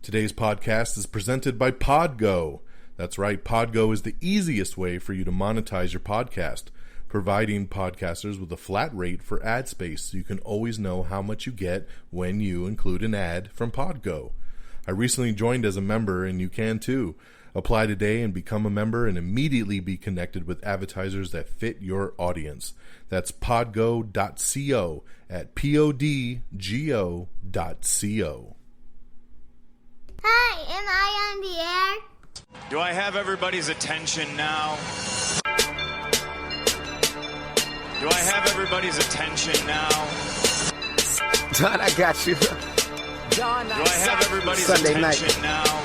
Today's podcast is presented by Podgo. That's right, Podgo is the easiest way for you to monetize your podcast, providing podcasters with a flat rate for ad space so you can always know how much you get when you include an ad from Podgo. I recently joined as a member, and you can too. Apply today and become a member and immediately be connected with advertisers that fit your audience. That's podgo.co at podgo.co. Hi, am I on the air? Do I have everybody's attention now? Do I have everybody's attention now? Don, I got you. Don, do I have everybody's Sunday attention night. now?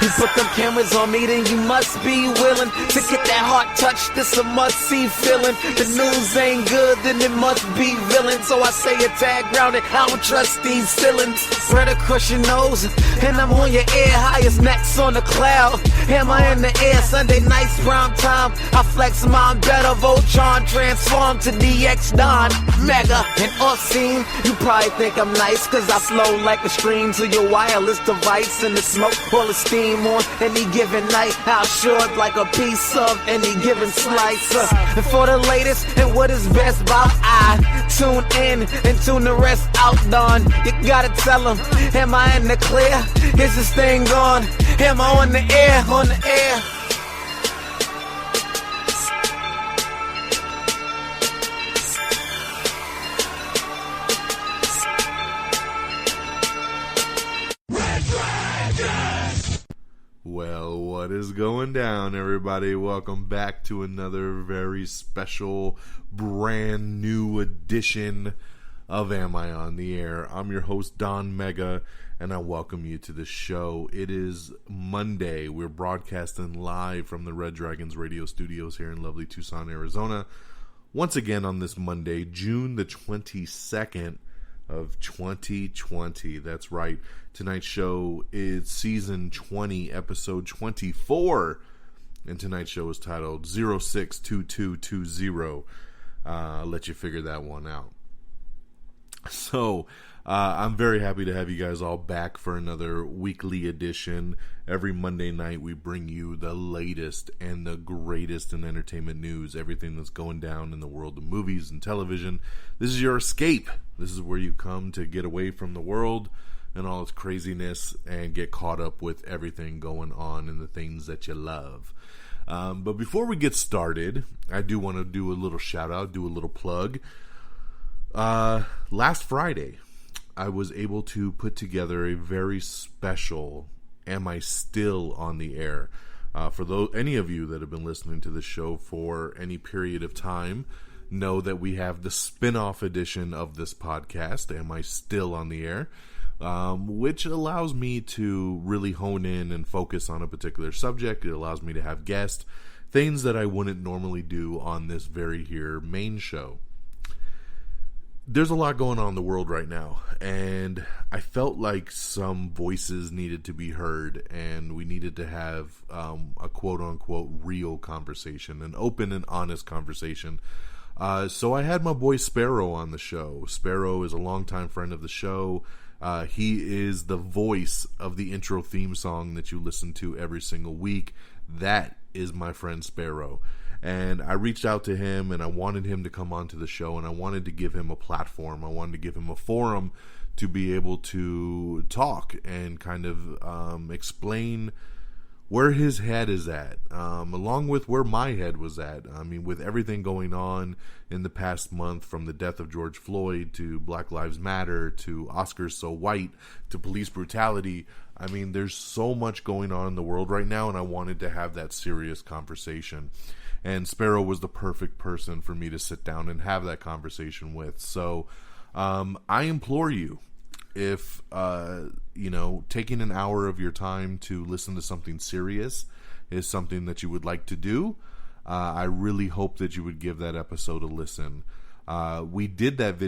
You put them cameras on me, then you must be willing to get that heart touch. This a must-see feeling. The news ain't good, then it must be villain. So I say a tag grounded, I don't trust these ceilings. Spread across your nose, and I'm on your ear, highest necks on the cloud. Am I in the air? Sunday nights, prime time. I flex mine better, Voltron transform to DX Don Mega. And off scene, you probably think I'm nice, cause I flow like a stream to your wireless device, and the smoke all the steam on any given night. I'll short like a piece of any given slice. And for the latest and what is best about, I tune in and tune the rest out, Don. You gotta tell them, am I in the clear? Is this thing on? Am I on the air? On the air? Well, what is going down, everybody? Welcome back to another very special, brand new edition of Am I on the Air? I'm your host, Don Mega, and I welcome you to the show. It is Monday. We're broadcasting live from the Red Dragons radio studios here in lovely Tucson, Arizona. Once again on this Monday, June the 22nd of 2020. That's right. Tonight's show is season 20, episode 24. And tonight's show is titled 062220. I'll let you figure that one out. So, I'm very happy to have you guys all back for another weekly edition. Every Monday night we bring you the latest and the greatest in entertainment news, everything that's going down in the world of movies and television. This is your escape. This is where you come to get away from the world and all its craziness and get caught up with everything going on and the things that you love. But before we get started, I do want to do a little shout out, do a little plug. Last Friday, I was able to put together a very special Am I Still on the Air? For any of you that have been listening to the show for any period of time, know that we have the spin-off edition of this podcast, Am I Still on the Air? Which allows me to really hone in and focus on a particular subject. It allows me to have guests, things that I wouldn't normally do on this very here main show. There's a lot going on in the world right now, and I felt like some voices needed to be heard, and we needed to have a quote-unquote real conversation, an open and honest conversation. So I had my boy Sparrow on the show. Sparrow is a longtime friend of the show. He is the voice of the intro theme song that you listen to every single week. That is my friend Sparrow. And I reached out to him, and I wanted him to come onto the show, and I wanted to give him a platform. I wanted to give him a forum to be able to talk and kind of explain where his head is at, along with where my head was at. I mean, with everything going on in the past month, from the death of George Floyd to Black Lives Matter to Oscars So White to police brutality, I mean, there's so much going on in the world right now, and I wanted to have that serious conversation. And Sparrow was the perfect person for me to sit down and have that conversation with. So I implore you, if, taking an hour of your time to listen to something serious is something that you would like to do, I really hope that you would give that episode a listen. We did that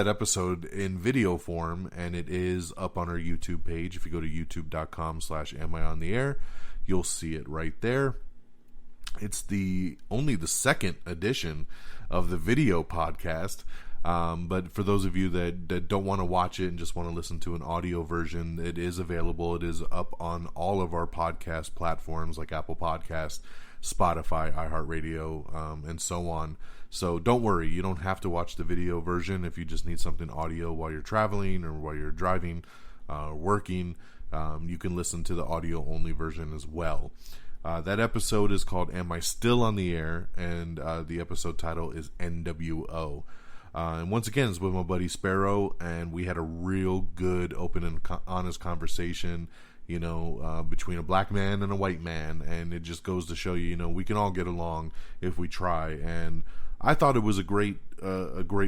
episode in video form, and it is up on our YouTube page. If you go to youtube.com/amiontheair, you'll see it right there. It's only the second edition of the video podcast. But for those of you that don't want to watch it and just want to listen to an audio version, it is available. It is up on all of our podcast platforms like Apple Podcasts, Spotify, iHeartRadio, and so on. So don't worry, you don't have to watch the video version if you just need something audio while you're traveling or while you're driving, working. You can listen to the audio only version as well. That episode is called Am I Still on the Air? And the episode title is NWO. And once again, it's with my buddy Sparrow, and we had a real good, open and honest conversation, between a black man and a white man, and it just goes to show you, we can all get along if we try. And I thought it was a great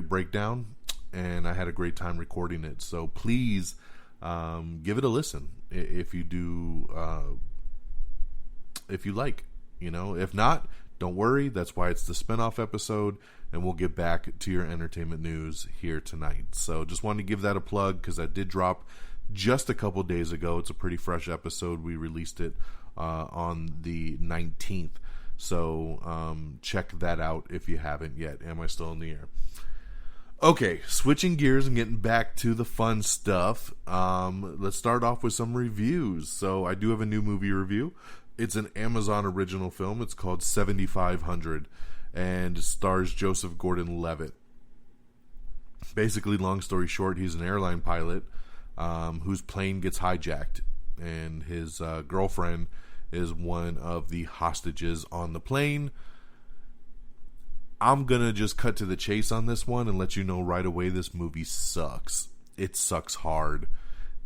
breakdown, and I had a great time recording it. So please give it a listen if you do, if you like, If not, don't worry. That's why it's the spinoff episode, and we'll get back to your entertainment news here tonight. So just wanted to give that a plug because that did drop just a couple days ago. It's a pretty fresh episode. We released it on the 19th. So check that out if you haven't yet. Am I Still in the Air? Okay, switching gears and getting back to the fun stuff. Let's start off with some reviews. So I do have a new movie review. It's an Amazon original film. It's called 7500 and stars Joseph Gordon-Levitt. Basically, long story short, he's an airline pilot whose plane gets hijacked, and his girlfriend is one of the hostages on the plane. I'm going to just cut to the chase on this one and let you know right away this movie sucks. It sucks hard.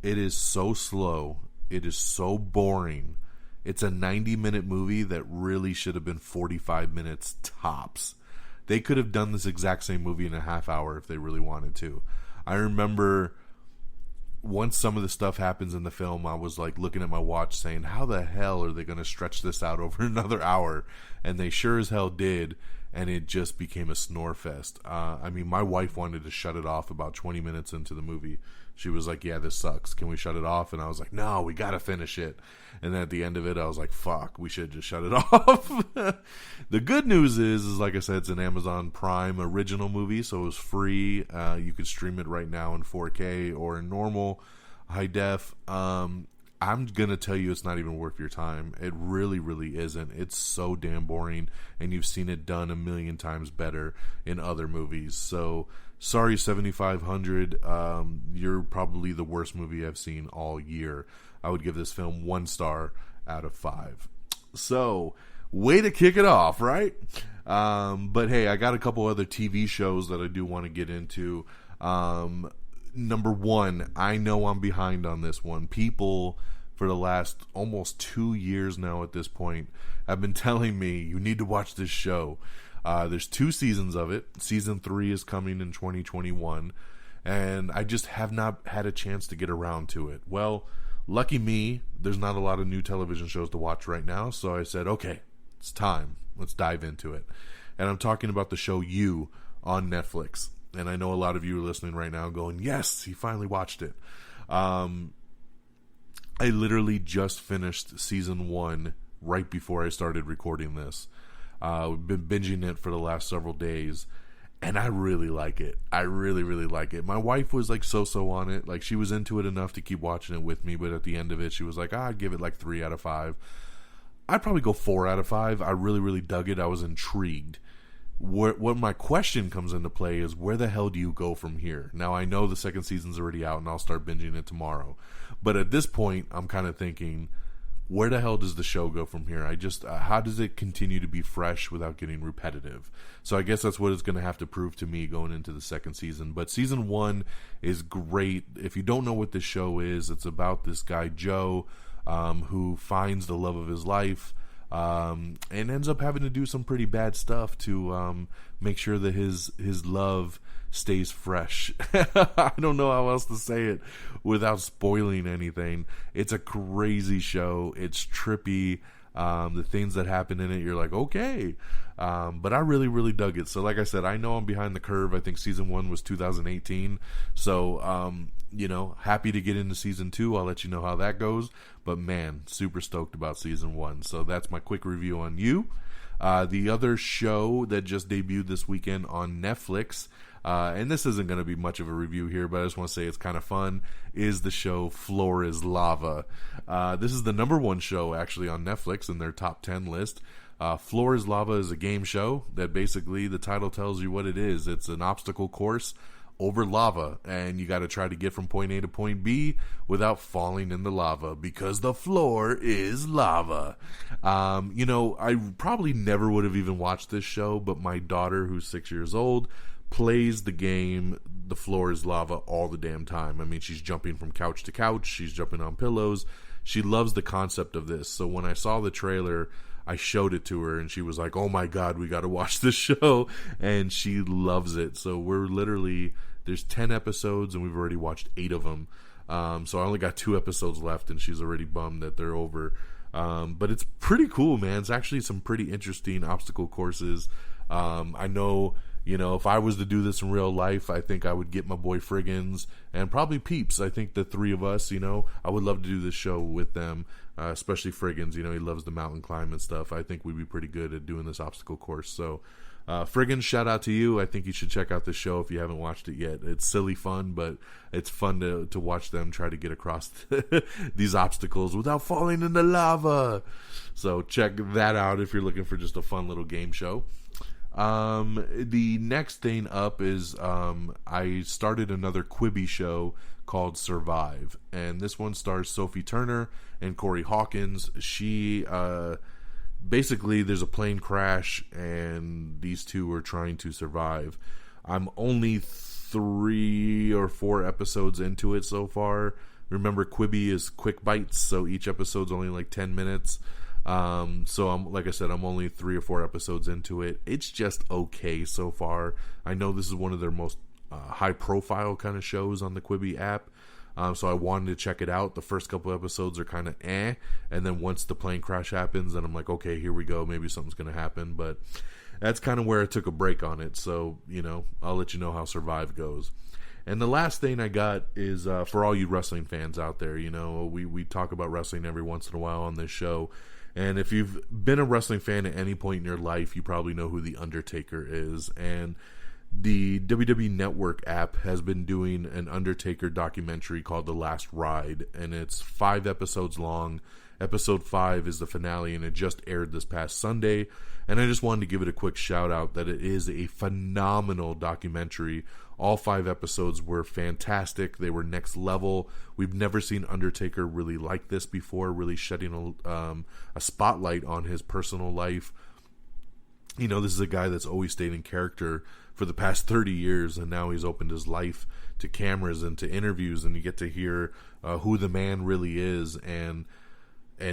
It is so slow. It is so boring. It's a 90-minute movie that really should have been 45 minutes tops. They could have done this exact same movie in a half hour if they really wanted to. I remember once some of the stuff happens in the film, I was like looking at my watch saying, how the hell are they going to stretch this out over another hour? And they sure as hell did, and it just became a snore fest. My wife wanted to shut it off about 20 minutes into the movie. She was like, yeah, this sucks. Can we shut it off? And I was like, no, we got to finish it. And then at the end of it, I was like, fuck, we should just shut it off. The good news is like I said, it's an Amazon Prime original movie, so it was free. You could stream it right now in 4K or in normal high def. I'm going to tell you it's not even worth your time. It really, really isn't. It's so damn boring, and you've seen it done a million times better in other movies. So, sorry, 7500. You're probably the worst movie I've seen all year. I would give this film 1 star out of 5. So, way to kick it off, right? But hey, I got a couple other TV shows that I do want to get into. Number one, I know I'm behind on this one. People for the last almost 2 years now at this point have been telling me, you need to watch this show. There's 2 seasons of it. Season 3 is coming in 2021, and I just have not had a chance to get around to it. Well, lucky me, there's not a lot of new television shows to watch right now, so I said, okay, it's time. Let's dive into it. And I'm talking about the show You on Netflix. And I know a lot of you are listening right now going, yes, he finally watched it. I literally just finished season 1 right before I started recording this. We've been binging it for the last several days, and I really like it. I really, really like it. My wife was like so-so on it. Like, she was into it enough to keep watching it with me, but at the end of it, she was like, I'd give it like 3 out of 5. I'd probably go 4 out of 5. I really, really dug it. I was intrigued. What my question comes into play is, where the hell do you go from here? Now, I know the second season's already out, and I'll start binging it tomorrow. But at this point, I'm kind of thinking, where the hell does the show go from here? How does it continue to be fresh without getting repetitive? So I guess that's what it's going to have to prove to me going into the second season. But season 1 is great. If you don't know what this show is, it's about this guy, Joe, who finds the love of his life, and ends up having to do some pretty bad stuff to make sure that his love stays fresh. I don't know how else to say it without spoiling anything. It's a crazy show. It's trippy. The things that happen in it, you're like, okay. But I really, really dug it. So like I said, I know I'm behind the curve. I think season 1 was 2018. So, happy to get into season 2. I'll let you know how that goes. But man, super stoked about season 1. So that's my quick review on You. The other show that just debuted this weekend on Netflix and this isn't going to be much of a review here, but I just want to say it's kind of fun, is the show Floor is Lava. This is the #1 show, actually, on Netflix in their top 10 list. Floor is Lava is a game show that basically the title tells you what it is. It's an obstacle course over lava, and you got to try to get from point A to point B without falling in the lava, because the floor is lava. I probably never would have even watched this show, but my daughter, who's 6 years old, plays the game The Floor is Lava all the damn time. I mean, she's jumping from couch to couch, she's jumping on pillows. She loves the concept of this. So when I saw the trailer, I showed it to her, and she was like, oh my god, we got to watch this show, and she loves it. So there's 10 episodes, and we've already watched 8 of them. So I only got 2 episodes left, and she's already bummed that they're over. But it's pretty cool, man. It's actually some pretty interesting obstacle courses. I know, if I was to do this in real life, I think I would get my boy Friggins and probably Peeps. I think the 3 of us, I would love to do this show with them, especially Friggins. He loves the mountain climb and stuff. I think we'd be pretty good at doing this obstacle course. So, Friggins, shout out to you. I think you should check out this show if you haven't watched it yet. It's silly fun, but it's fun to watch them try to get across these obstacles without falling in the lava. So check that out if you're looking for just a fun little game show. The next thing up is I started another Quibi show called Survive, and this one stars Sophie Turner and Corey Hawkins. She basically, there's a plane crash, and these two are trying to survive. I'm only 3 or 4 episodes into it so far. Remember, Quibi is quick bites, so each episode's only like 10 minutes. So like I said, I'm only 3 or 4 episodes into it. It's just okay so far. I know this is one of their most high profile kind of shows on the Quibi app. So I wanted to check it out. The first couple episodes are kind of and then once the plane crash happens, then I'm like, okay, here we go. Maybe something's going to happen. But that's kind of where I took a break on it. So, I'll let you know how Survive goes. And the last thing I got is for all you wrestling fans out there. We talk about wrestling every once in a while on this show. And if you've been a wrestling fan at any point in your life, you probably know who The Undertaker is. And the WWE Network app has been doing an Undertaker documentary called The Last Ride, and it's 5 episodes long. Episode 5 is the finale, and it just aired this past Sunday. And I just wanted to give it a quick shout out that it is a phenomenal documentary. All 5 episodes were fantastic. They were next level. We've never seen Undertaker really like this before, really shedding a spotlight on his personal life. This is a guy that's always stayed in character for the past 30 years, and now he's opened his life to cameras and to interviews, and you get to hear who the man really is, and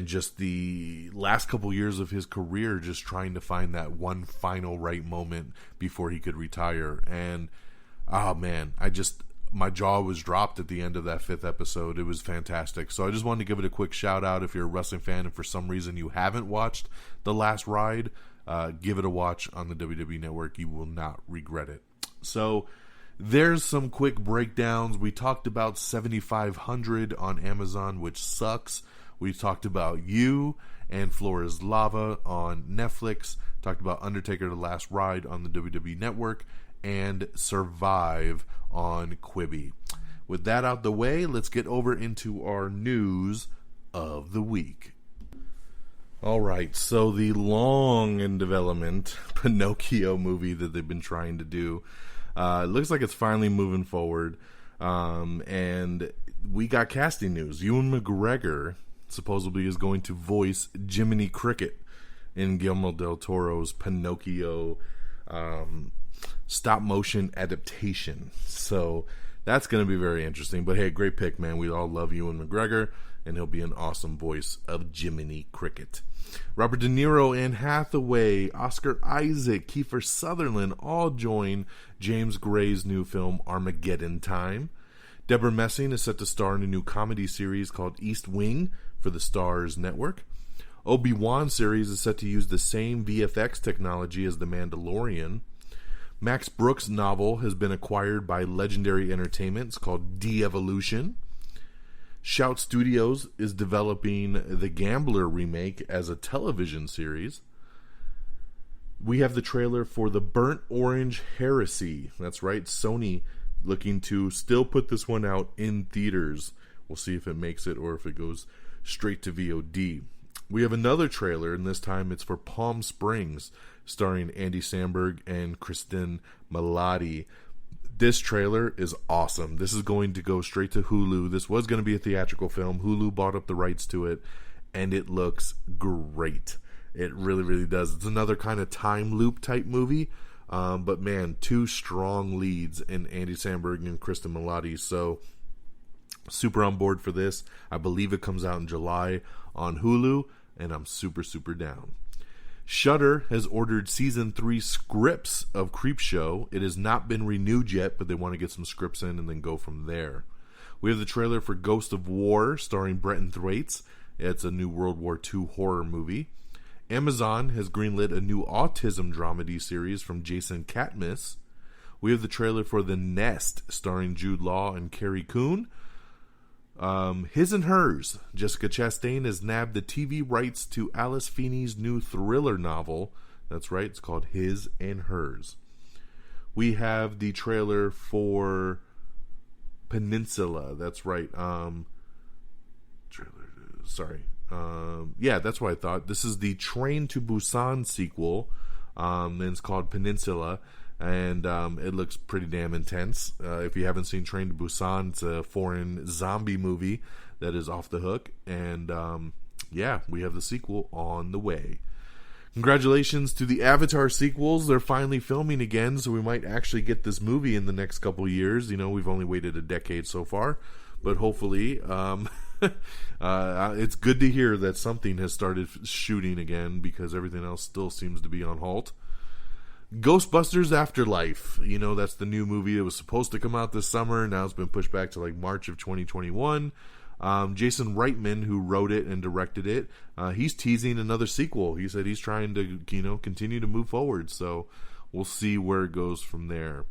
just the last couple years of his career, just trying to find that one final right moment before he could retire. And oh man, my jaw was dropped at the end of that 5th episode. It was fantastic. So I just wanted to give it a quick shout out. If you're a wrestling fan and for some reason you haven't watched The Last Ride, give it a watch on the WWE Network. You will not regret it. So there's some quick breakdowns. We talked about 7500 on Amazon, which sucks. We talked about You and Floor is Lava on Netflix. Talked about Undertaker The Last Ride on the WWE Network, and Survive on Quibi. With that out the way, let's get over into our news of the week. Alright, so the long in development Pinocchio movie that they've been trying to do, it looks like it's finally moving forward, and we got casting news. Ewan McGregor supposedly is going to voice Jiminy Cricket in Guillermo del Toro's Pinocchio stop motion adaptation. So that's going to be very interesting. But hey, great pick, man. We all love Ewan McGregor, and he'll be an awesome voice of Jiminy Cricket. Robert De Niro, Anne Hathaway, Oscar Isaac, Kiefer Sutherland all join James Gray's new film Armageddon Time. Deborah Messing is set to star in a new comedy series called East Wing for the Starz Network. Obi-Wan series is set to use the same VFX technology as The Mandalorian. Max Brooks' novel has been acquired by Legendary Entertainment. It's called De-Evolution. Shout Studios is developing The Gambler remake as a television series. We have the trailer for the Burnt Orange Heresy. That's right, Sony looking to still put this one out in theaters. We'll see if it makes it or if it goes straight to VOD. We have another trailer, and this time it's for Palm Springs, starring Andy Samberg and Kristen Milotti. This trailer is awesome. This is going to go straight to Hulu. This was going to be a theatrical film. Hulu bought up the rights to it, and it looks great. It really, really does. It's another kind of time loop type movie. But man, two strong leads in Andy Samberg and Kristen Milotti. So super on board for this. I believe it comes out in July on Hulu, and I'm super, super down. Shudder has ordered season 3 scripts of Creepshow. It has not been renewed yet, but they want to get some scripts in and then go from there. We have the trailer for Ghost of War, starring Brenton Thwaites. It's a new World War II horror movie. Amazon has greenlit a new autism dramedy series from Jason Katniss. We have the trailer for The Nest, starring Jude Law and Carrie Coon. His and Hers. Jessica Chastain has nabbed the TV rights to Alice Feeney's new thriller novel. That's right, it's called His and Hers. We have the trailer for Peninsula. That's right. Yeah, that's what I thought. This is the Train to Busan sequel. And it's called Peninsula. And it looks pretty damn intense. If you haven't seen Train to Busan, it's a foreign zombie movie that is off the hook. And yeah, we have the sequel on the way. Congratulations to the Avatar sequels. They're finally filming again, so we might actually get this movie in the next couple years. You know, we've only waited a decade so far. But hopefully, it's good to hear that something has started shooting again, because everything else still seems to be on halt. Ghostbusters Afterlife. You know, that's the new movie. It was supposed to come out this summer. Now it's been pushed back to like March of 2021. Jason Reitman, who wrote it and directed it, he's teasing another sequel. He said he's trying to, continue to move forward. So we'll see where it goes from there.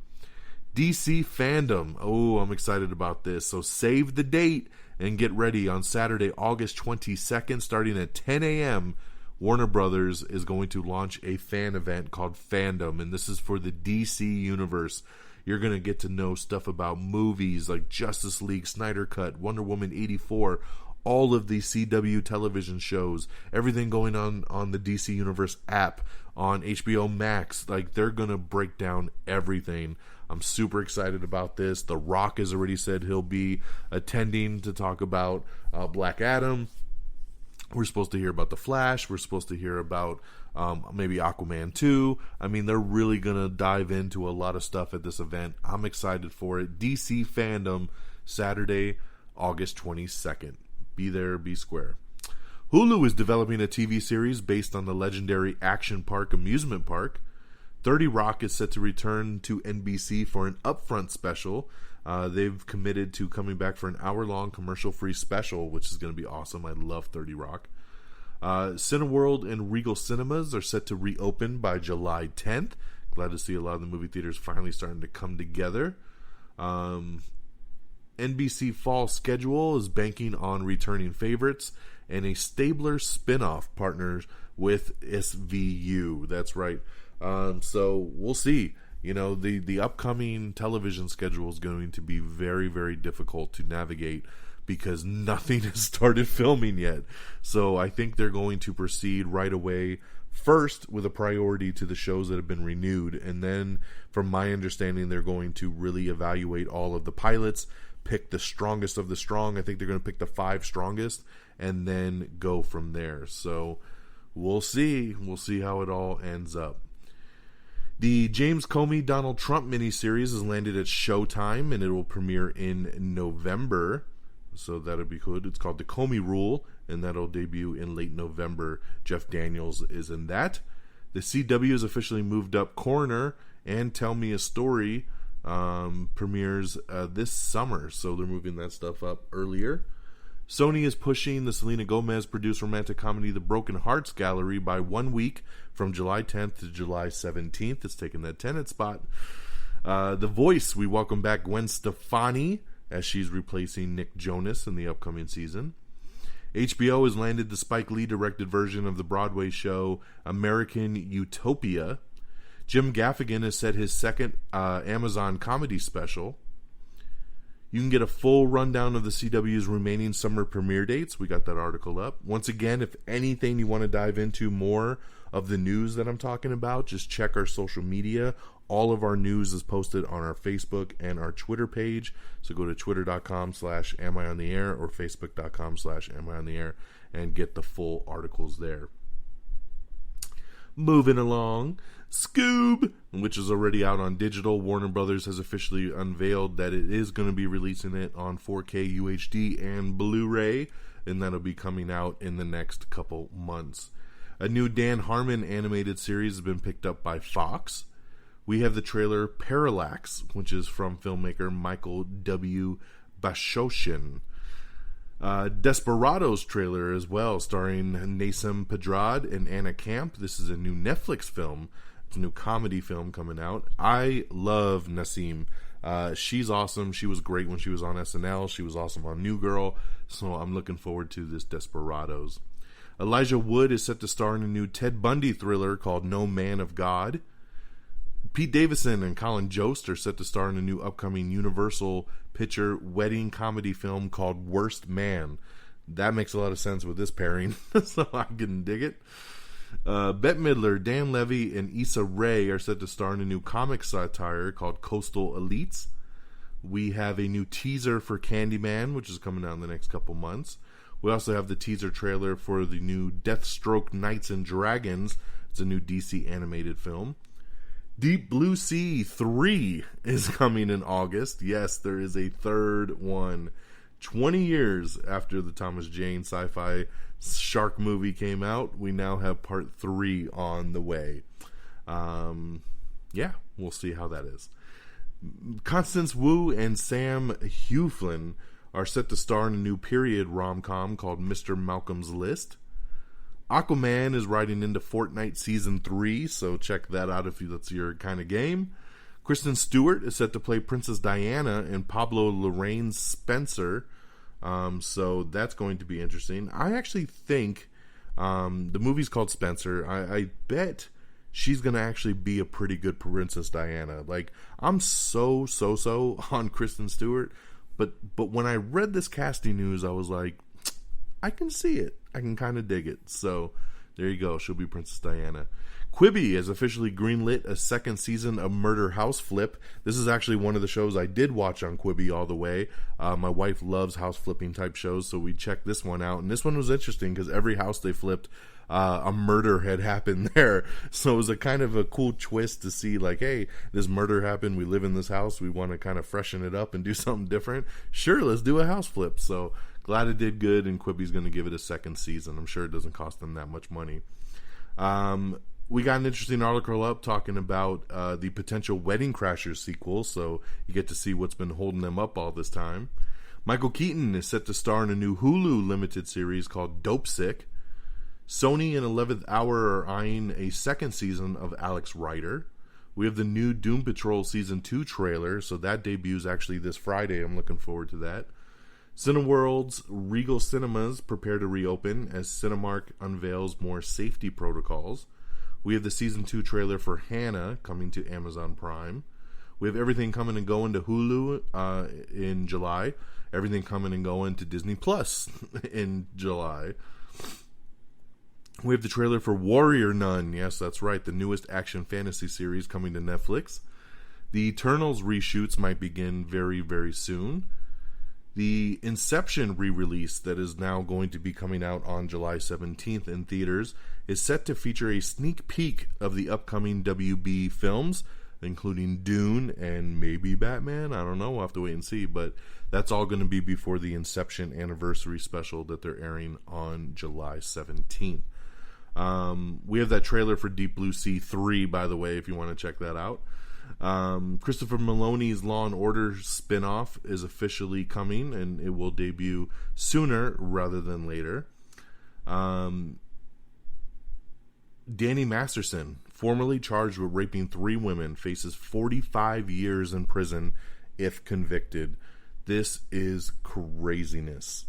DC Fandom. Oh, I'm excited about this. So save the date and get ready. On Saturday, August 22nd, starting at 10 a.m., Warner Brothers is going to launch a fan event called Fandom, and this is for the DC Universe. You're going to get to know stuff about movies like Justice League, Snyder Cut, Wonder Woman 84, all of the CW television shows, everything going on the DC Universe app, on HBO Max. Like, they're going to break down everything. I'm super excited about this. The Rock has already said he'll be attending to talk about Black Adam. We're supposed to hear about The Flash. We're supposed to hear about maybe Aquaman 2. I mean, they're really going to dive into a lot of stuff at this event. I'm excited for it. DC Fandom, Saturday, August 22nd. Be there, be square. Hulu is developing a TV series based on the legendary Action Park amusement park. 30 Rock is set to return to NBC for an upfront special. They've committed to coming back for an hour-long commercial-free special, which is going to be awesome. I love 30 Rock. Cineworld and Regal Cinemas are set to reopen by July 10th. Glad to see a lot of the movie theaters finally starting to come together. NBC Fall Schedule is banking on returning favorites, and a Stabler spinoff partners with SVU. That's right. So we'll see. You know, the upcoming television schedule is going to be very, very difficult to navigate because nothing has started filming yet. So I think they're going to proceed right away, first with a priority to the shows that have been renewed. And then, from my understanding, they're going to really evaluate all of the pilots, pick the strongest of the strong. I think they're going to pick the 5 strongest and then go from there. So we'll see. We'll see how it all ends up. The James Comey Donald Trump miniseries has landed at Showtime, and it will premiere in November. So that'll be good. It's called The Comey Rule, and that'll debut in late November. Jeff Daniels is in that. The CW has officially moved up Coroner and Tell Me a Story premieres this summer, so they're moving that stuff up earlier. Sony is pushing the Selena Gomez-produced romantic comedy The Broken Hearts Gallery by 1 week from July 10th to July 17th. It's taking that Tenet spot. The Voice, we welcome back Gwen Stefani as she's replacing Nick Jonas in the upcoming season. HBO has landed the Spike Lee directed version of the Broadway show American Utopia. Jim Gaffigan has set his second Amazon comedy special. You can get a full rundown of the CW's remaining summer premiere dates. We got that article up. Once again, if anything you want to dive into more of the news that I'm talking about, just check our social media. All of our news is posted on our Facebook and our Twitter page. So go to twitter.com/amiontheair or facebook.com/amiontheair and get the full articles there. Moving along, Scoob, which is already out on digital. Warner Brothers has officially unveiled that it is going to be releasing it on 4K UHD and Blu-ray, and that'll be coming out in the next couple months. A new Dan Harmon animated series has been picked up by Fox. We have the trailer Parallax, which is from filmmaker Michael W. Bashoshin. Desperados trailer as well, starring Nassim Pedrad and Anna Camp. This is a new Netflix film. It's a new comedy film coming out. I love Nassim. She's awesome. She was great when she was on SNL. She was awesome on New Girl. So I'm looking forward to this Desperados. Elijah Wood is set to star in a new Ted Bundy thriller called No Man of God. Pete Davidson and Colin Jost are set to star in a new upcoming Universal Picture wedding comedy film called Worst Man. That makes a lot of sense with this pairing, so I can dig it. Bette Midler, Dan Levy, and Issa Rae are set to star in a new comic satire called Coastal Elites. We have a new teaser for Candyman, which is coming out in the next couple months. We also have the teaser trailer for the new Deathstroke Knights and Dragons. It's a new DC animated film. Deep Blue Sea 3 is coming in August. Yes, there is a third one. 20 years after the Thomas Jane sci-fi shark movie came out, we now have part 3 on the way. Yeah, we'll see how that is. Constance Wu and Sam Heflin are set to star in a new period rom-com called Mr. Malcolm's List. Aquaman is riding into Fortnite Season 3, so check that out if that's your kind of game. Kristen Stewart is set to play Princess Diana in Pablo Larraín's Spencer, so that's going to be interesting. I actually think the movie's called Spencer. I bet she's going to actually be a pretty good Princess Diana. Like, I'm so on Kristen Stewart, but when I read this casting news, I was like, I can see it. I can kind of dig it. So there you go. She'll be Princess Diana. Quibi has officially greenlit a second season of Murder House Flip. This is actually one of the shows I did watch on Quibi all the way. My wife loves house flipping type shows, so we checked this one out. And this one was interesting because every house they flipped, a murder had happened there. So it was a kind of a cool twist to see, like, hey, this murder happened. We live in this house. We want to kind of freshen it up and do something different. Sure, let's do a house flip. So glad it did good, and Quibi's going to give it a second season. I'm sure it doesn't cost them that much money. We got an interesting article up talking about the potential Wedding Crashers sequel, so you get to see what's been holding them up all this time. Michael Keaton is set to star in a new Hulu limited series called Dope Sick. Sony and 11th Hour are eyeing a second season of Alex Rider. We have the new Doom Patrol Season 2 trailer, so that debuts actually this Friday. I'm looking forward to that. Cineworld's Regal Cinemas prepare to reopen as Cinemark unveils more safety protocols. We have the Season 2 trailer for Hannah coming to Amazon Prime. We have everything coming and going to Hulu in July. Everything coming and going to Disney Plus in July. We have the trailer for Warrior Nun. Yes, that's right. The newest action fantasy series coming to Netflix. The Eternals reshoots might begin very, very soon. The Inception re-release that is now going to be coming out on July 17th in theaters is set to feature a sneak peek of the upcoming WB films, including Dune and maybe Batman. I don't know. We'll have to wait and see. But that's all going to be before the Inception anniversary special that they're airing on July 17th. We have that trailer for Deep Blue Sea 3, by the way, if you want to check that out. Christopher Maloney's Law & Order spinoff is officially coming, and it will debut sooner rather than later. Danny Masterson, formerly charged with raping 3 women, faces 45 years in prison if convicted. This is craziness.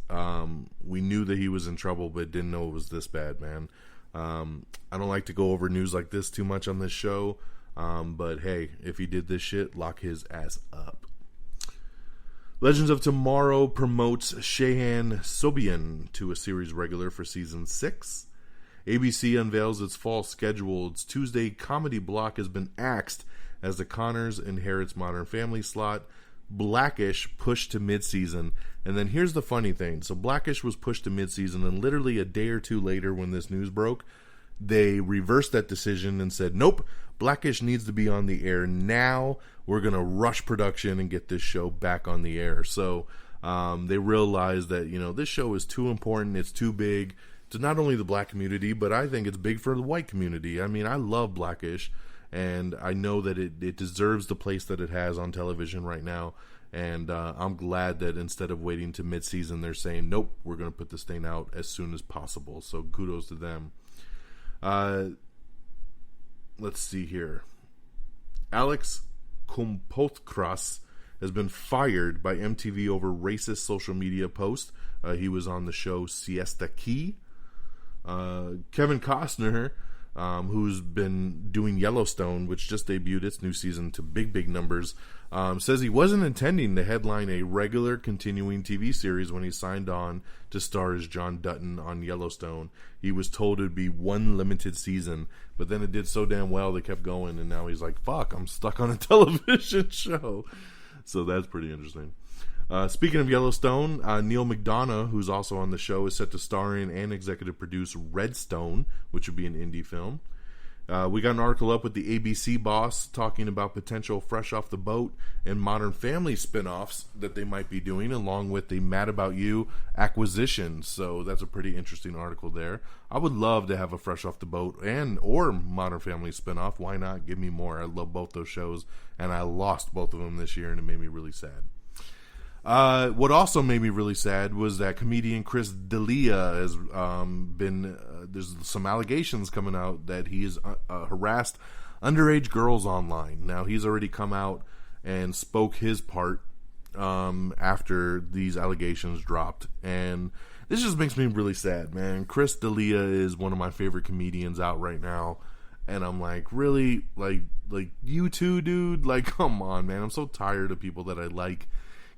We knew that he was in trouble, but didn't know it was this bad, man. I don't like to go over news like this too much on this show, but hey, if he did this shit, lock his ass up. Legends of Tomorrow promotes Shahan Sobian to a series regular for season 6. ABC unveils its fall schedule. Its Tuesday comedy block has been axed as the Connors inherits Modern Family slot. Blackish pushed to mid-season. And then here's the funny thing. So Blackish was pushed to mid-season, and literally a day or two later when this news broke, they reversed that decision and said, nope, Blackish needs to be on the air now. We're going to rush production and get this show back on the air. So they realized that, this show is too important. It's too big to not only the black community, but I think it's big for the white community. I mean, I love Blackish, and I know that it deserves the place that it has on television right now. And I'm glad that instead of waiting to mid-season, they're saying, nope, we're going to put this thing out as soon as possible. So kudos to them. Let's see here. Alex Compote Crust has been fired by MTV over racist social media post. He was on the show Siesta Key. Kevin Costner, who's been doing Yellowstone, which just debuted its new season to big numbers, says he wasn't intending to headline a regular continuing TV series when he signed on to star as John Dutton on Yellowstone. He was told it would be one limited season, but then it did so damn well they kept going, and now he's like, fuck, I'm stuck on a television show. So that's pretty interesting. Speaking of Yellowstone, Neal Mcdonough, who's also on the show, is set to star in and executive produce Redstone, which would be an indie film. We got an article up with the ABC boss talking about potential Fresh Off the Boat and Modern Family spinoffs that they might be doing, along with the Mad About You acquisition. So that's a pretty interesting article there. I would love to have a Fresh Off the Boat or Modern Family spinoff. Why not? Give me more. I love both those shows, and I lost both of them this year, and it made me really sad. What also made me really sad was that comedian Chris D'Elia has been, there's some allegations coming out that he has harassed underage girls online. Now, he's already come out and spoke his part after these allegations dropped. And this just makes me really sad, man. Chris D'Elia is one of my favorite comedians out right now. And I'm like, really? Like you too, dude? Like, come on, man. I'm so tired of people that I like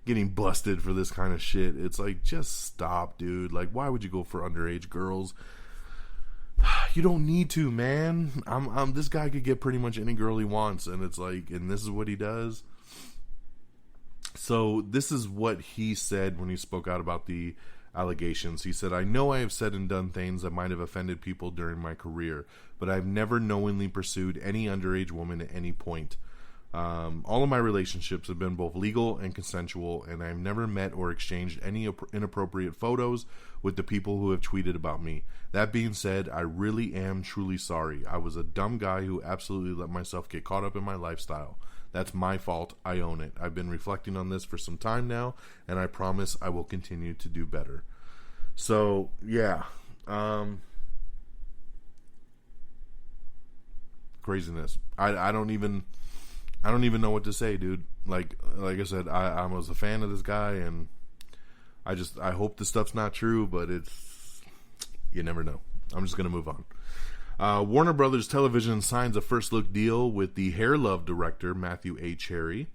getting busted for this kind of shit. It's like, just stop, dude. Like, why would you go for underage girls? You don't need to, man. This guy could get pretty much any girl he wants, and it's like, and this is what he does. So this is what he said when he spoke out about the allegations. He said, I know I have said and done things that might have offended people during my career, but I've never knowingly pursued any underage woman at any point. All of my relationships have been both legal and consensual, and I've never met or exchanged any inappropriate photos with the people who have tweeted about me. That being said, I really am truly sorry. I was a dumb guy who absolutely let myself get caught up in my lifestyle. That's my fault. I own it. I've been reflecting on this for some time now, and I promise I will continue to do better. So, yeah. Craziness. I don't even know what to say, dude. Like I said, I was a fan of this guy, and I hope this stuff's not true, but you never know. I'm just gonna move on. Warner Brothers Television signs a first look deal with the Hair Love director Matthew A. Cherry.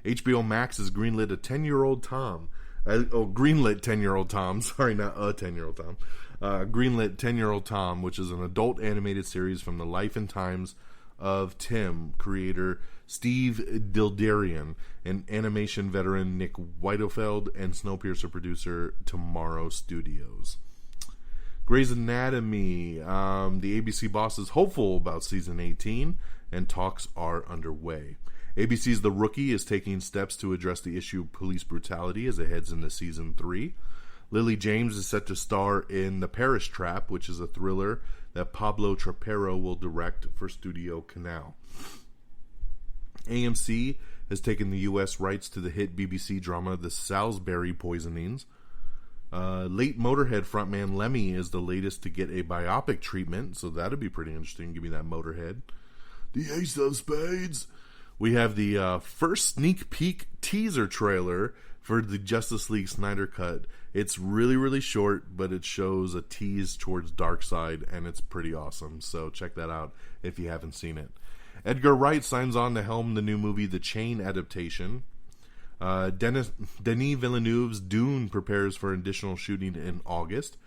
HBO Max has greenlit a 10-year-old Tom. Greenlit 10-year-old Tom. Sorry, not a 10-year-old Tom. Greenlit 10-year-old Tom, which is an adult animated series from the life and times of Tim, creator Steve Dildarian, and animation veteran Nick Whitefeld, and Snowpiercer producer Tomorrow Studios. Grey's Anatomy. The ABC boss is hopeful about season 18, and talks are underway. ABC's The Rookie is taking steps to address the issue of police brutality as it heads into season 3. Lily James is set to star in The Paris Trap, which is a thriller that Pablo Trapero will direct for Studio Canal. AMC has taken the U.S. rights to the hit BBC drama The Salisbury Poisonings. Late Motorhead frontman Lemmy is the latest to get a biopic treatment, so that'd be pretty interesting. Give me that Motorhead. The Ace of Spades. We have the first sneak peek teaser trailer for the Justice League Snyder Cut. It's really, really short, but it shows a tease towards Darkseid, and it's pretty awesome. So check that out if you haven't seen it. Edgar Wright signs on to helm the new movie The Chain adaptation. Denis Villeneuve's Dune prepares for additional shooting in August.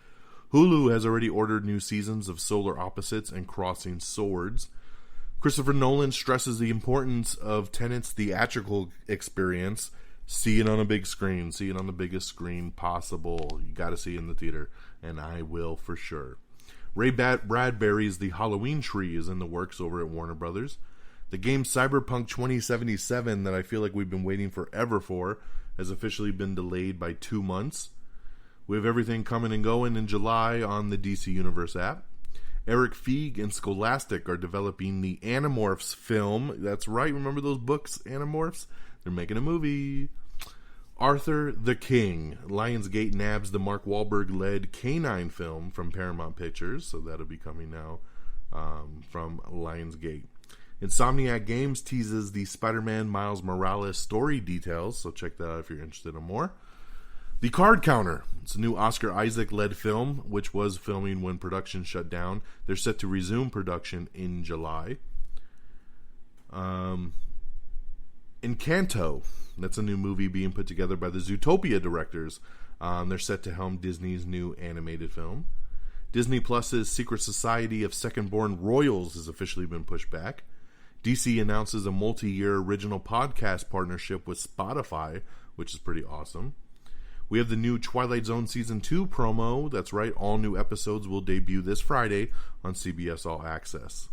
Hulu has already ordered new seasons of Solar Opposites and Crossing Swords. Christopher Nolan stresses the importance of Tenet's theatrical experience. See it on a big screen. See it on the biggest screen possible. You got to see it in the theater, and I will for sure. Ray Bradbury's The Halloween Tree is in the works over at Warner Brothers. The game Cyberpunk 2077 that I feel like we've been waiting forever for has officially been delayed by 2 months. We have everything coming and going in July on the DC Universe app. Eric Feig and Scholastic are developing the Animorphs film. That's right, remember those books, Animorphs? They're making a movie. Arthur the King. Lionsgate nabs the Mark Wahlberg-led Canine film from Paramount Pictures, so that'll be coming now from Lionsgate. Insomniac Games teases the Spider-Man Miles Morales story details, so check that out if you're interested in more. The Card Counter. It's a new Oscar Isaac-led film, which was filming when production shut down. They're set to resume production in July. Encanto. That's a new movie being put together by the Zootopia directors. They're set to helm Disney's new animated film. Disney Plus's Secret Society of Second-Born Royals has officially been pushed back. DC announces a multi-year original podcast partnership with Spotify, which is pretty awesome. We have the new Twilight Zone Season 2 promo. That's right, all new episodes will debut this Friday on CBS All Access.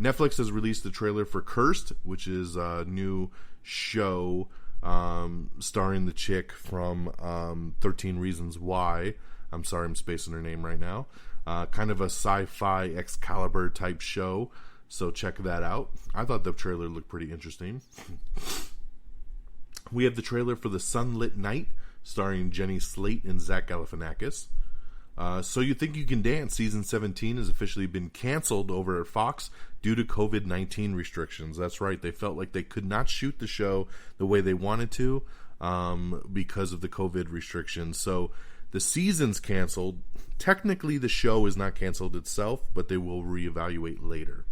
Netflix has released the trailer for Cursed, which is a new show starring the chick from 13 Reasons Why. I'm sorry, I'm spacing her name right now. Kind of a sci-fi Excalibur type show, so check that out. I thought the trailer looked pretty interesting. We have the trailer for The Sunlit Night, starring Jenny Slate and Zach Galifianakis. So You Think You Can Dance Season 17 has officially been canceled over at Fox due to COVID-19 restrictions. That's right, they felt like they could not shoot the show the way they wanted to because of the COVID restrictions. So the season's canceled. Technically, the show is not canceled itself, but they will reevaluate later.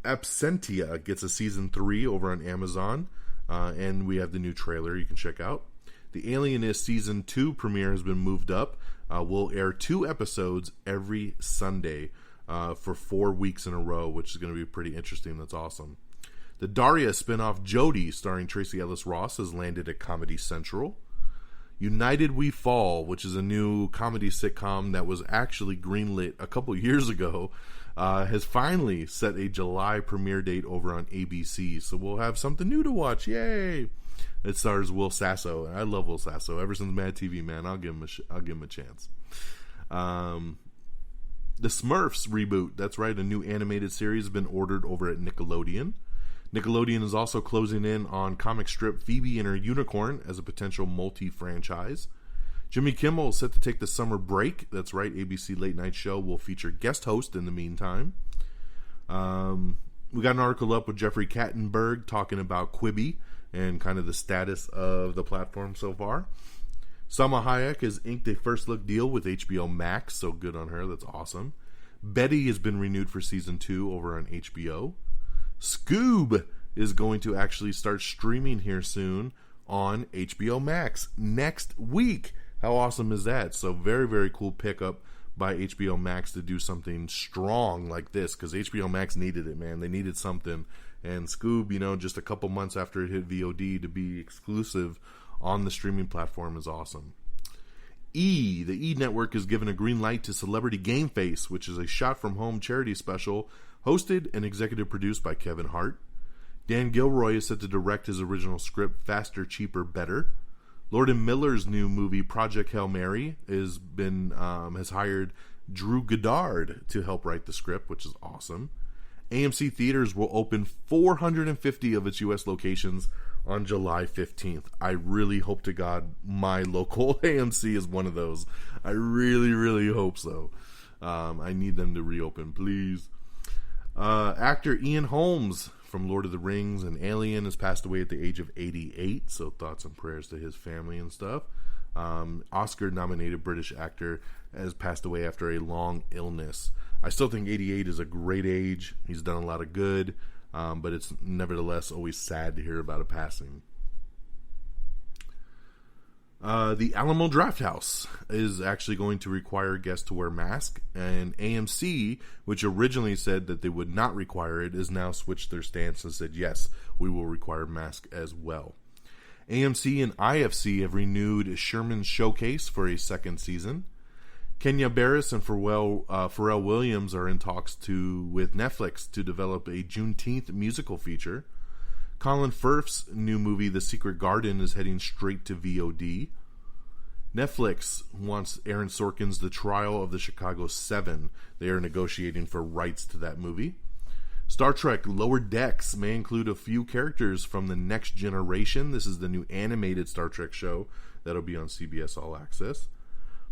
Absentia gets a Season 3 over on Amazon, and we have the new trailer you can check out. The Alienist Season 2 premiere has been moved up. We'll air 2 episodes every Sunday for 4 weeks in a row, which is going to be pretty interesting. That's awesome. The Daria spinoff Jodie, starring Tracee Ellis Ross, has landed at Comedy Central. United We Fall, which is a new comedy sitcom that was actually greenlit a couple years ago, has finally set a July premiere date over on ABC. So we'll have something new to watch. Yay! It stars Will Sasso, and I love Will Sasso. Ever since Mad TV, man, I'll give him a chance. The Smurfs reboot. That's right, a new animated series has been ordered over at Nickelodeon. Nickelodeon is also closing in on comic strip Phoebe and Her Unicorn as a potential multi-franchise. Jimmy Kimmel is set to take the summer break. That's right, ABC Late Night Show will feature guest host in the meantime. We got an article up with Jeffrey Kattenberg talking about Quibi and kind of the status of the platform so far. Salma Hayek has inked a first-look deal with HBO Max, so good on her, that's awesome. Betty has been renewed for Season 2 over on HBO. Scoob is going to actually start streaming here soon on HBO Max next week. How awesome is that? So very, very cool pickup by HBO Max to do something strong like this, because HBO Max needed it, man. They needed something. And Scoob, just a couple months after it hit VOD, to be exclusive on the streaming platform is awesome. The E! Network is given a green light to Celebrity Game Face, which is a shot-from-home charity special hosted and executive produced by Kevin Hart. Dan Gilroy is set to direct his original script, Faster, Cheaper, Better. Lord & Miller's new movie, Project Hail Mary, has hired Drew Goddard to help write the script, which is awesome. AMC Theaters will open 450 of its U.S. locations on July 15th. I really hope to God my local AMC is one of those. I really, really hope so. I need them to reopen, please. Actor Ian Holmes from Lord of the Rings and Alien has passed away at the age of 88, so thoughts and prayers to his family and stuff. Oscar-nominated British actor has passed away after a long illness. I still think 88 is a great age. He's done a lot of good, but it's nevertheless always sad to hear about a passing. The Alamo Drafthouse is actually going to require guests to wear masks, and AMC, which originally said that they would not require it, has now switched their stance and said, yes, we will require masks as well. AMC and IFC have renewed Sherman's Showcase for a second season. Kenya Barris and Pharrell Williams are in talks with Netflix to develop a Juneteenth musical feature. Colin Firth's new movie, The Secret Garden, is heading straight to VOD. Netflix wants Aaron Sorkin's The Trial of the Chicago 7. They are negotiating for rights to that movie. Star Trek Lower Decks may include a few characters from the Next Generation. This is the new animated Star Trek show that'll be on CBS All Access.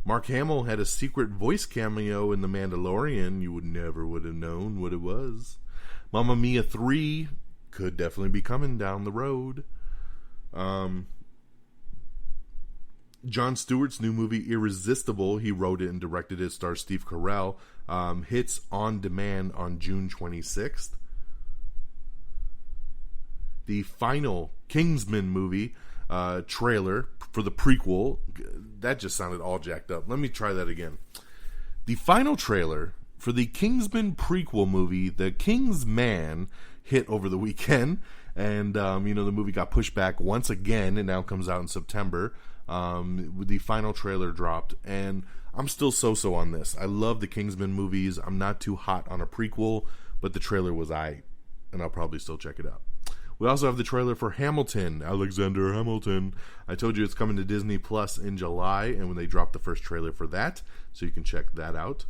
Mark Hamill had a secret voice cameo in The Mandalorian. You would never have known what it was. Mamma Mia 3 could definitely be coming down the road. Jon Stewart's new movie Irresistible, he wrote it and directed it, stars Steve Carell, hits on demand on June 26th. The final Kingsman movie trailer for the prequel, that just sounded all jacked up. Let me try that again. The final trailer for the Kingsman prequel movie, The Kingsman, hit over the weekend, and the movie got pushed back once again and now comes out in September. The final trailer dropped, and I'm still so-so on this. I love the Kingsman movies. I'm not too hot on a prequel, but the trailer was aight, and I'll probably still check it out. We also have the trailer for Hamilton, Alexander Hamilton. I told you it's coming to Disney Plus in July, and when they dropped the first trailer for that, so you can check that out.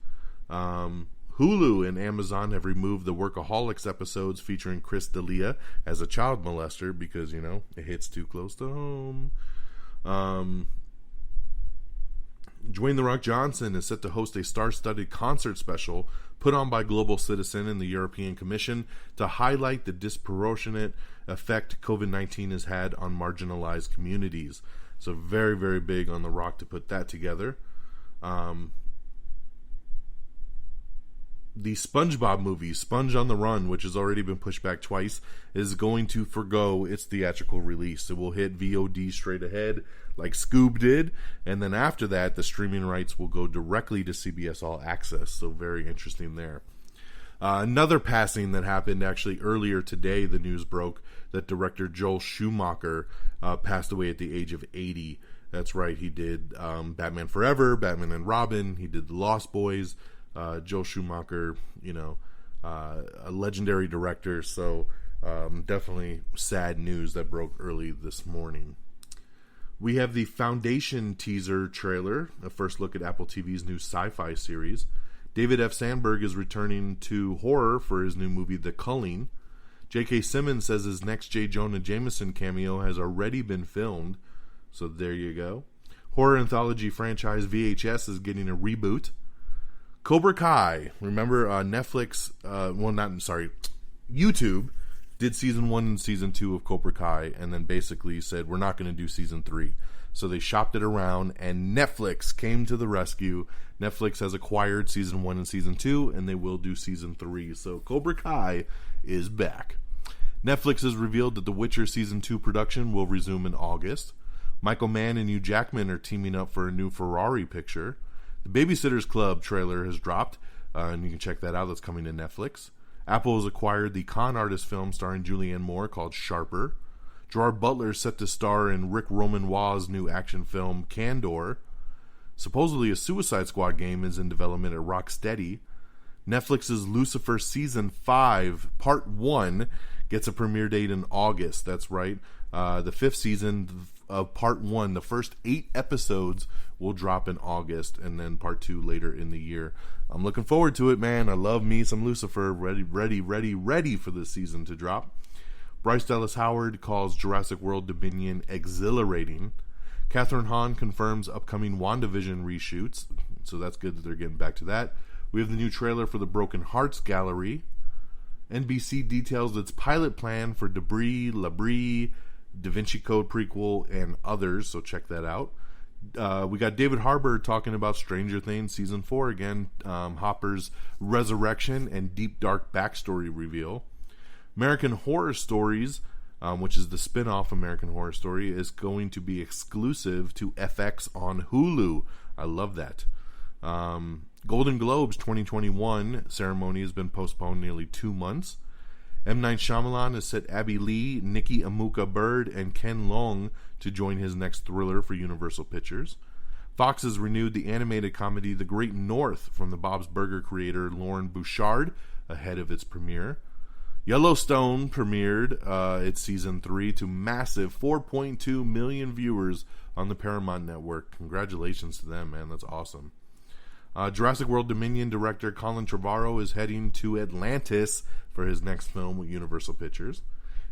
Hulu and Amazon have removed the Workaholics episodes featuring Chris D'Elia as a child molester because, it hits too close to home. Dwayne "The Rock" Johnson is set to host a star-studded concert special put on by Global Citizen and the European Commission to highlight the disproportionate effect COVID-19 has had on marginalized communities. So very, very big on The Rock to put that together. The SpongeBob movie, Sponge on the Run, which has already been pushed back twice, is going to forgo its theatrical release. It will hit VOD straight ahead, like Scoob did, and then after that, the streaming rights will go directly to CBS All Access, so very interesting there. Another passing that happened actually earlier today, the news broke that director Joel Schumacher passed away at the age of 80. That's right, he did Batman Forever, Batman and Robin, he did The Lost Boys. Joel Schumacher, a legendary director, so definitely sad news that broke early this morning. We have the Foundation teaser trailer, a first look at Apple TV's new sci-fi series. David F. Sandberg is returning to horror for his new movie The Culling. J.K. Simmons says his next J. Jonah Jameson cameo has already been filmed, so there you go. Horror anthology franchise VHS is getting a reboot. Cobra Kai, remember Netflix, YouTube did season 1 and season 2 of Cobra Kai and then basically said, we're not going to do season 3. So they shopped it around and Netflix came to the rescue. Netflix has acquired season 1 and season 2 and they will do season 3. So Cobra Kai is back. Netflix has revealed that The Witcher season 2 production will resume in August. Michael Mann and Hugh Jackman are teaming up for a new Ferrari picture. The Babysitter's Club trailer has dropped, and you can check that out. That's coming to Netflix. Apple has acquired the con artist film starring Julianne Moore called Sharper. Gerard Butler is set to star in Rick Romanwau's new action film Candor. Supposedly a Suicide Squad game is in development at Rocksteady. Netflix's Lucifer Season 5 Part 1 gets a premiere date in August. That's right. The 5th season of Part 1, the first 8 episodes will drop in August, and then Part 2 later in the year. I'm looking forward to it, man. I love me some Lucifer. Ready for this season to drop. Bryce Dallas Howard calls Jurassic World Dominion exhilarating. Catherine Hahn confirms upcoming WandaVision reshoots, so that's good that they're getting back to that. We have the new trailer for the Broken Hearts Gallery. NBC details its pilot plan for Debris, Labrie, Da Vinci Code prequel, and others, so check that out. We got David Harbour talking about Stranger Things Season 4 again, Hopper's resurrection and deep dark backstory reveal. American Horror Stories, which is the spin-off American Horror Story, is going to be exclusive to FX on Hulu. I love that. Golden Globes 2021 ceremony has been postponed nearly 2 months. M. Night Shyamalan has set Abby Lee, Nikki Amuka Bird, and Ken Long to join his next thriller for Universal Pictures. Fox has renewed the animated comedy The Great North from the Bob's Burger creator Lauren Bouchard ahead of its premiere. Yellowstone premiered its Season 3 to massive 4.2 million viewers on the Paramount Network. Congratulations to them, man. That's awesome. Jurassic World Dominion director Colin Trevorrow is heading to Atlantis for his next film with Universal Pictures.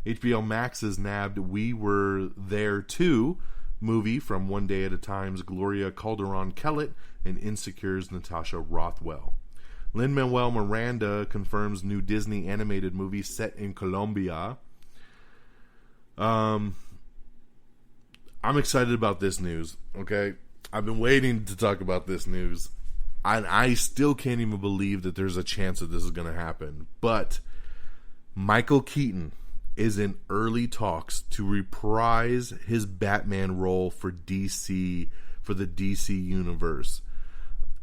HBO Max has nabbed We Were There Too movie from One Day at a Time's Gloria Calderon-Kellett and Insecure's Natasha Rothwell. Lin-Manuel Miranda confirms new Disney animated movie set in Colombia. I'm excited about this news, okay? I've been waiting to talk about this news. I still can't even believe that there's a chance that this is going to happen. But Michael Keaton is in early talks to reprise his Batman role for DC, for the DC universe.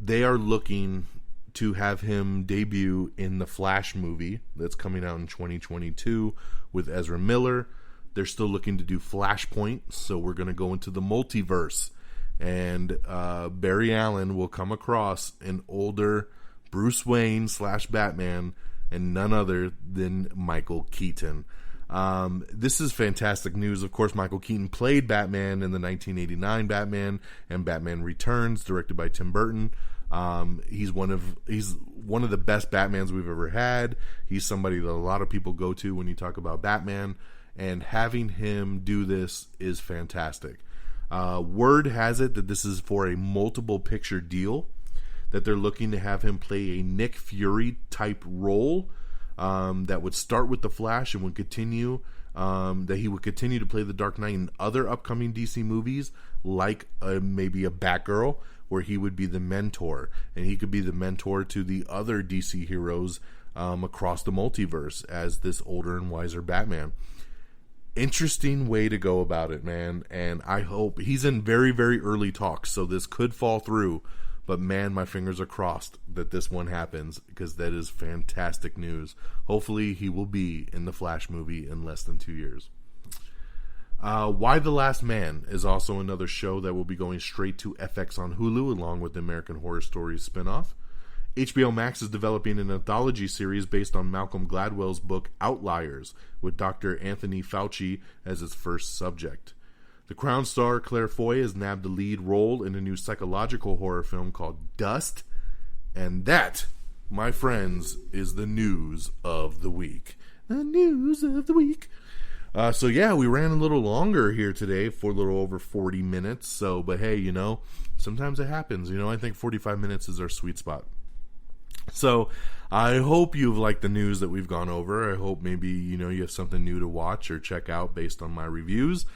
They are looking to have him debut in the Flash movie that's coming out in 2022 with Ezra Miller. They're still looking to do Flashpoint, so we're going to go into the multiverse. And Barry Allen will come across an older Bruce Wayne / Batman, and none other than Michael Keaton. This is fantastic news. Of course, Michael Keaton played Batman in the 1989 Batman and Batman Returns, directed by Tim Burton. He's one of the best Batmans we've ever had. He's somebody that a lot of people go to when you talk about Batman, and having him do this is fantastic. Word has it that this is for a multiple picture deal, that they're looking to have him play a Nick Fury type role that would start with The Flash and would continue, that he would continue to play the Dark Knight in other upcoming DC movies, like maybe a Batgirl, where he would be the mentor, and he could be the mentor to the other DC heroes across the multiverse as this older and wiser Batman. Interesting way to go about it, man, and I hope he's in very, very early talks, so this could fall through, but man, my fingers are crossed that this one happens, because that is fantastic news. Hopefully he will be in the Flash movie in less than 2 years. Why the Last Man is also another show that will be going straight to FX on Hulu, along with the American Horror Stories spinoff. HBO Max is developing an anthology series based on Malcolm Gladwell's book Outliers, with Dr. Anthony Fauci as its first subject. The Crown star Claire Foy has nabbed the lead role in a new psychological horror film called Dust. And that, my friends, is the news of the week. The news of the week. So yeah, we ran a little longer here today, for a little over 40 minutes. But hey, sometimes it happens. I think 45 minutes is our sweet spot. So I hope you've liked the news that we've gone over. I hope maybe, you have something new to watch or check out based on my reviews.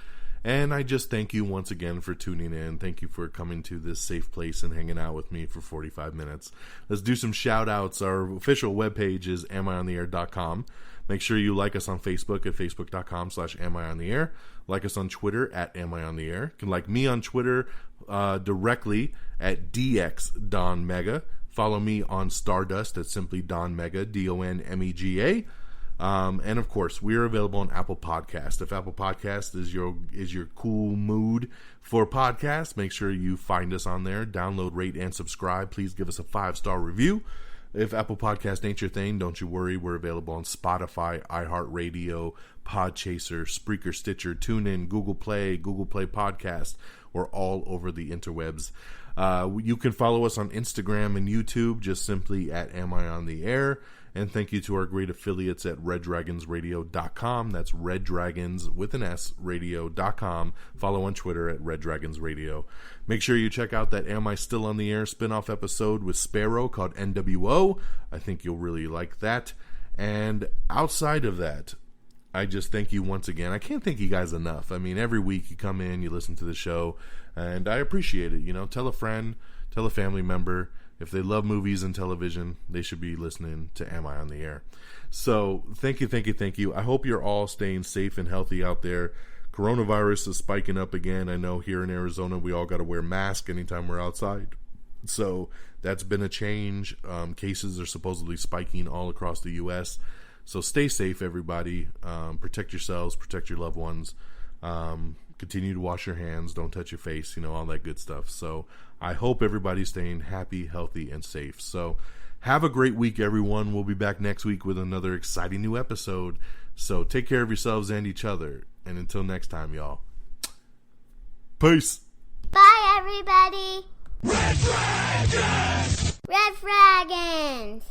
And I just thank you once again for tuning in. Thank you for coming to this safe place and hanging out with me for 45 minutes. Let's do some shout outs. Our official webpage is amiontheair.com. Make sure you like us on Facebook at facebook.com/amiontheair. Like us on Twitter at amiontheair. You can like me on Twitter directly at DXDonMega. Follow me on Stardust at simply Don Mega, DONMEGA. And of course, we are available on Apple Podcast. If Apple Podcast is your cool mood for podcasts, make sure you find us on there. Download, rate, and subscribe. Please give us a 5-star review. If Apple Podcast ain't your thing, don't you worry. We're available on Spotify, iHeartRadio, Podchaser, Spreaker, Stitcher, TuneIn, Google Play Podcast. We're all over the interwebs. You can follow us on Instagram and YouTube, just simply at Am I On The Air. And thank you to our great affiliates at reddragonsradio.com. That's reddragons with an S, radio.com. Follow on Twitter at reddragonsradio. Make sure you check out that Am I Still On The Air spinoff episode with Sparrow called NWO. I think you'll really like that. And outside of that, I just thank you once again. I can't thank you guys enough. I mean, every week you come in, you listen to the show, and I appreciate it. You know, tell a friend, tell a family member. If they love movies and television, they should be listening to Am I on the Air? So thank you, thank you, thank you. I hope you're all staying safe and healthy out there. Coronavirus is spiking up again. I know here in Arizona we all got to wear masks anytime we're outside. So that's been a change. Cases are supposedly spiking all across the U.S., so stay safe, everybody. Protect yourselves, protect your loved ones. Continue to wash your hands. Don't touch your face, all that good stuff. So I hope everybody's staying happy, healthy, and safe. So have a great week, everyone. We'll be back next week with another exciting new episode. So take care of yourselves and each other. And until next time, y'all. Peace. Bye, everybody. Red Dragons! Red Dragons!